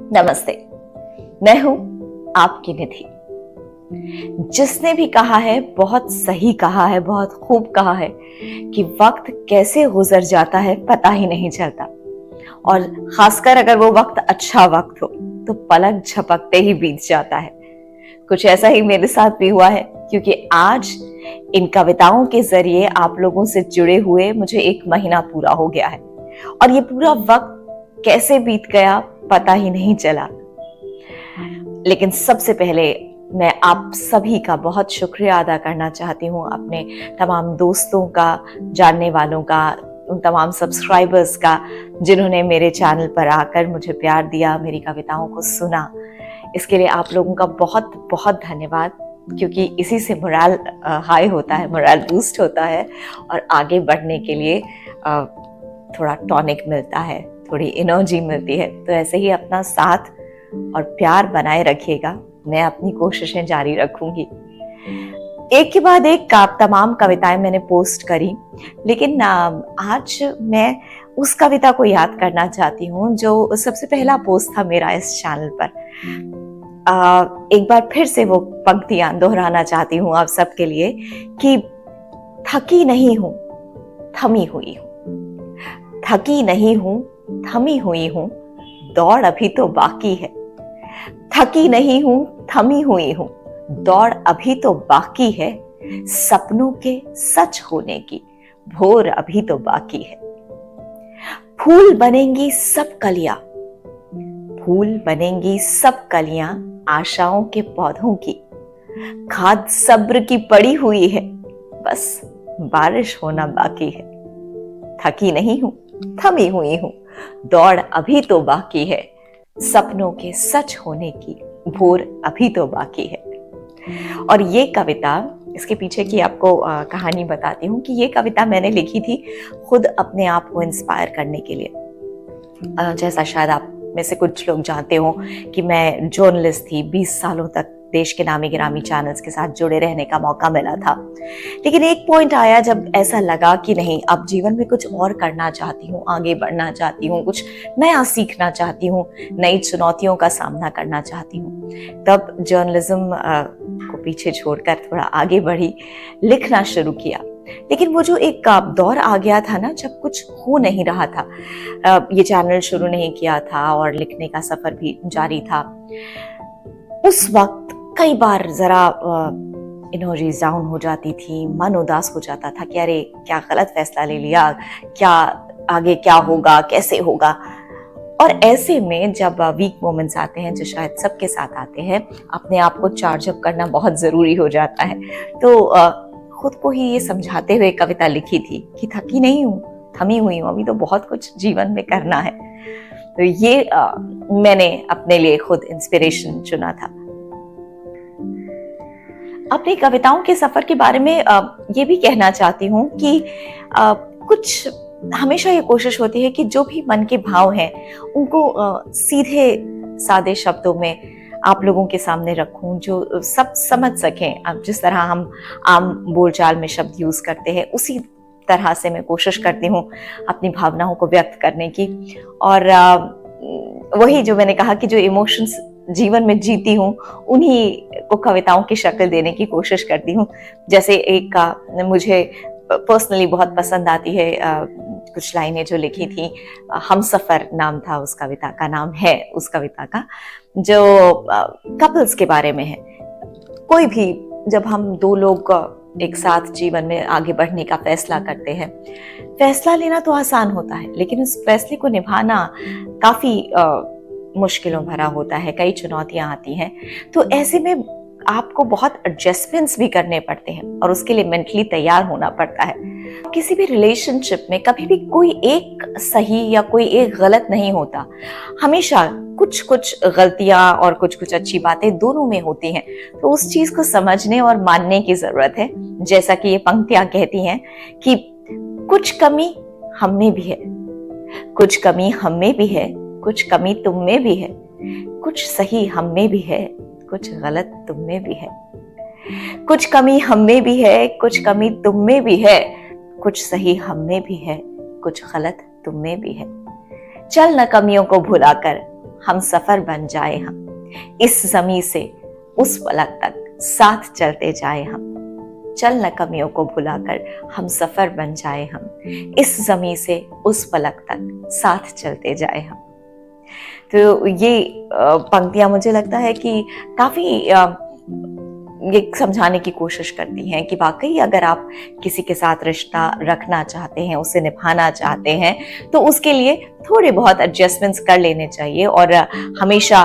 नमस्ते। मैं हूं आपकी निधि। जिसने भी कहा है बहुत सही कहा है, बहुत खूब कहा है कि वक्त कैसे गुजर जाता है पता ही नहीं चलता। और खासकर अगर वो वक्त अच्छा वक्त हो तो पलक झपकते ही बीत जाता है। कुछ ऐसा ही मेरे साथ भी हुआ है, क्योंकि आज इन कविताओं के जरिए आप लोगों से जुड़े हुए मुझे 1 महीना पूरा हो गया है और ये पूरा वक्त कैसे बीत गया पता ही नहीं चला। लेकिन सबसे पहले मैं आप सभी का बहुत शुक्रिया अदा करना चाहती हूँ, अपने तमाम दोस्तों का, जानने वालों का, उन तमाम सब्सक्राइबर्स का जिन्होंने मेरे चैनल पर आकर मुझे प्यार दिया, मेरी कविताओं को सुना। इसके लिए आप लोगों का बहुत बहुत धन्यवाद, क्योंकि इसी से मोरल हाई होता है, मोरल बूस्ट होता है और आगे बढ़ने के लिए थोड़ा टॉनिक मिलता है, थोड़ी एनर्जी मिलती है। तो ऐसे ही अपना साथ और प्यार बनाए रखिएगा। मैं अपनी कोशिशें जारी रखूंगी। एक के बाद एक तमाम कविताएं मैंने पोस्ट करी, लेकिन आज मैं उस कविता को याद करना चाहती हूँ जो सबसे पहला पोस्ट था मेरा इस चैनल पर। एक बार फिर से वो पंक्तियां दोहराना चाहती हूँ आप सबके लिए कि थकी नहीं हूं, थमी हुई हूं। थकी नहीं हूं, थमी हुई हूं, दौड़ अभी तो बाकी है। थकी नहीं हूं, थमी हुई हूं, दौड़ अभी तो बाकी है। सपनों के सच होने की भोर अभी तो बाकी है। फूल बनेंगी सब कलियां, फूल बनेंगी सब कलियां आशाओं के पौधों की। खाद सब्र की पड़ी हुई है, बस बारिश होना बाकी है। थकी नहीं हूं, थमी हुई हूं, दौड़ अभी तो बाकी है। सपनों के सच होने की भोर अभी तो बाकी है। और ये कविता, इसके पीछे की आपको कहानी बताती हूँ कि ये कविता मैंने लिखी थी खुद अपने आप को इंस्पायर करने के लिए। जैसा शायद आप में से कुछ लोग जानते हो कि मैं जर्नलिस्ट थी। 20 सालों तक देश के नामी गिरामी चैनल्स के साथ जुड़े रहने का मौका मिला था। लेकिन एक पॉइंट आया जब ऐसा लगा कि नहीं, अब जीवन में कुछ और करना चाहती हूँ, आगे बढ़ना चाहती हूँ, कुछ नया सीखना चाहती हूँ, नई चुनौतियों का सामना करना चाहती हूँ। तब जर्नलिज्म को पीछे छोड़कर थोड़ा आगे बढ़ी, लिखना शुरू किया। लेकिन वो जो एक दौर आ गया था ना, जब कुछ हो नहीं रहा था, ये चैनल शुरू नहीं किया था और लिखने का सफर भी जारी था, उस वक्त कई बार जरा एनर्जी डाउन हो जाती थी, मन उदास हो जाता था कि अरे क्या गलत फैसला ले लिया, क्या आगे क्या होगा, कैसे होगा। और ऐसे में जब वीक मोमेंट्स आते हैं, जो शायद सबके साथ आते हैं, अपने आप को चार्ज अप करना बहुत जरूरी हो जाता है। तो खुद को ही ये समझाते हुए कविता लिखी थी कि थकी नहीं हूँ, थमी हुई हूँ, अभी तो बहुत कुछ जीवन में करना है। तो ये मैंने अपने लिए खुद इंस्पिरेशन चुना था। अपनी कविताओं के सफर के बारे में ये भी कहना चाहती हूँ कि कुछ हमेशा ये कोशिश होती है कि जो भी मन के भाव हैं उनको सीधे सादे शब्दों में आप लोगों के सामने रखूं, जो सब समझ सकें। अब जिस तरह हम आम बोलचाल में शब्द यूज करते हैं, उसी तरह से मैं कोशिश करती हूँ अपनी भावनाओं को व्यक्त करने की। और वही जो मैंने कहा कि जो इमोशंस जीवन में जीती हूँ, उन्हीं को कविताओं की शक्ल देने की कोशिश करती हूँ। जैसे एक मुझे पर्सनली बहुत पसंद आती है कुछ लाइनें जो लिखी थी, हमसफर नाम था उस कविता का, नाम है उस कविता का, जो कपल्स के बारे में है। कोई भी, जब हम 2 लोग एक साथ जीवन में आगे बढ़ने का फैसला करते हैं, फैसला लेना तो आसान होता है, लेकिन उस फैसले को निभाना काफी मुश्किलों भरा होता है, कई चुनौतियां आती हैं। तो ऐसे में आपको बहुत एडजस्टमेंट्स भी करने पड़ते हैं और उसके लिए मेंटली तैयार होना पड़ता है। किसी भी रिलेशनशिप में कभी भी कोई एक सही या कोई एक गलत नहीं होता। हमेशा कुछ कुछ गलतियां और कुछ कुछ अच्छी बातें दोनों में होती हैं। तो उस चीज को समझने और मानने की जरूरत है। जैसा कि ये पंक्तियां कहती हैं कि कुछ कमी हम में भी है, कुछ कमी हम में भी है, कुछ कमी तुम में भी है, कुछ सही हम में भी है, कुछ गलत तुम में भी है। कुछ कमी हम में भी है, कुछ कमी तुम में भी है, कुछ सही हम में भी है, कुछ गलत तुम में भी है। चल न कमियों को भुलाकर हम सफर बन जाए हम, इस ज़मीं से उस पलक तक साथ चलते जाए हम। चल न कमियों को भुलाकर हम सफर बन जाए हम, इस ज़मीं से उस पलक तक साथ चलते जाए हम। तो ये पंक्तियां मुझे लगता है कि काफी ये समझाने की कोशिश करती हैं कि वाकई अगर आप किसी के साथ रिश्ता रखना चाहते हैं, उसे निभाना चाहते हैं, तो उसके लिए थोड़े बहुत एडजस्टमेंट्स कर लेने चाहिए और हमेशा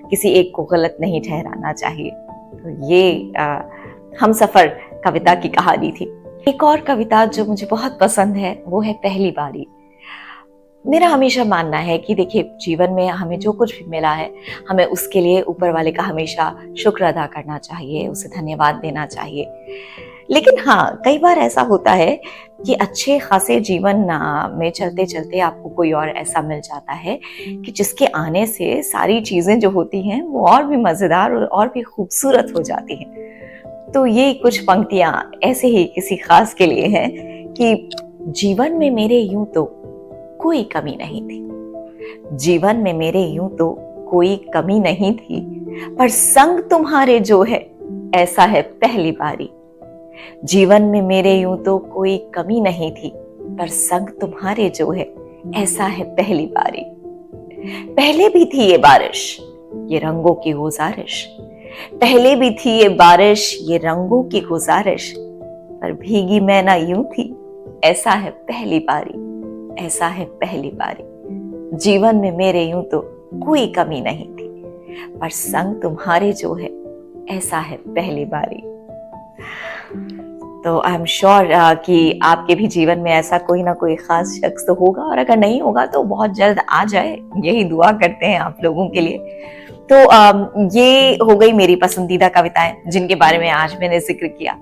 किसी एक को गलत नहीं ठहराना चाहिए। तो ये हमसफर कविता की कहानी थी। एक और कविता जो मुझे बहुत पसंद है वो है पहली बारी। मेरा हमेशा मानना है कि देखिए, जीवन में हमें जो कुछ भी मिला है, हमें उसके लिए ऊपर वाले का हमेशा शुक्र अदा करना चाहिए, उसे धन्यवाद देना चाहिए। लेकिन हाँ, कई बार ऐसा होता है कि अच्छे खासे जीवन में चलते चलते आपको कोई और ऐसा मिल जाता है कि जिसके आने से सारी चीजें जो होती हैं वो और भी मजेदार और भी खूबसूरत हो जाती हैं। तो ये कुछ पंक्तियां ऐसे ही किसी खास के लिए हैं कि जीवन में मेरे यूं तो कोई कमी नहीं थी, जीवन में मेरे यूं तो कोई कमी नहीं थी, पर संग तुम्हारे जो है ऐसा है पहली बारी। जीवन में मेरे यूं तो कोई कमी नहीं थी, पर संग तुम्हारे जो है ऐसा है पहली बारी। पहले भी थी ये बारिश, ये रंगों की गुजारिश, पहले भी थी ये बारिश, ये रंगों की गुजारिश, पर भीगी मैं ना यूं थी, ऐसा है पहली बारी, ऐसा है पहली बारी। जीवन में मेरे यूं तो कोई कमी नहीं थी, पर संग तुम्हारे जो है ऐसा है पहली बारी। तो आई एम श्योर कि आपके भी जीवन में ऐसा कोई ना कोई खास शख्स तो होगा, और अगर नहीं होगा तो बहुत जल्द आ जाए, यही दुआ करते हैं आप लोगों के लिए। तो ये हो गई मेरी पसंदीदा कविताएं जिनके बारे में आज मैंने जिक्र किया।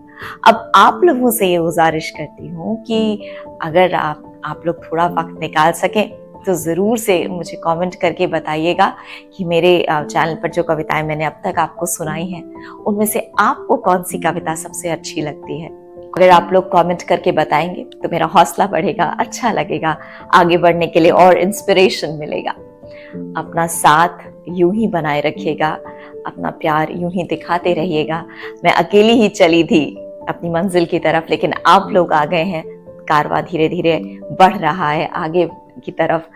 अब आप लोगों से ये गुजारिश करती हूँ कि अगर आप लोग थोड़ा वक्त निकाल सकें तो जरूर से मुझे कमेंट करके बताइएगा कि मेरे चैनल पर जो कविताएं मैंने अब तक आपको सुनाई हैं उनमें से आपको कौन सी कविता सबसे अच्छी लगती है। अगर आप लोग कमेंट करके बताएंगे तो मेरा हौसला बढ़ेगा, अच्छा लगेगा, आगे बढ़ने के लिए और इंस्पिरेशन मिलेगा। अपना साथ यूं ही बनाए रखिएगा, अपना प्यार यूं ही दिखाते रहिएगा। मैं अकेली ही चली थी अपनी मंजिल की तरफ, लेकिन आप लोग आ गए हैं, कारवां धीरे धीरे बढ़ रहा है आगे की तरफ,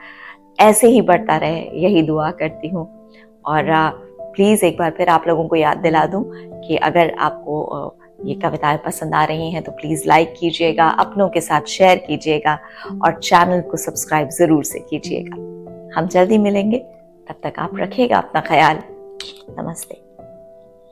ऐसे ही बढ़ता रहे, यही दुआ करती हूँ। और प्लीज एक बार फिर आप लोगों को याद दिला दूं कि अगर आपको ये कविताएं पसंद आ रही हैं तो प्लीज लाइक कीजिएगा, अपनों के साथ शेयर कीजिएगा और चैनल को सब्सक्राइब जरूर से कीजिएगा। हम जल्दी मिलेंगे, तब तक आप रखिएगा अपना ख्याल। नमस्ते।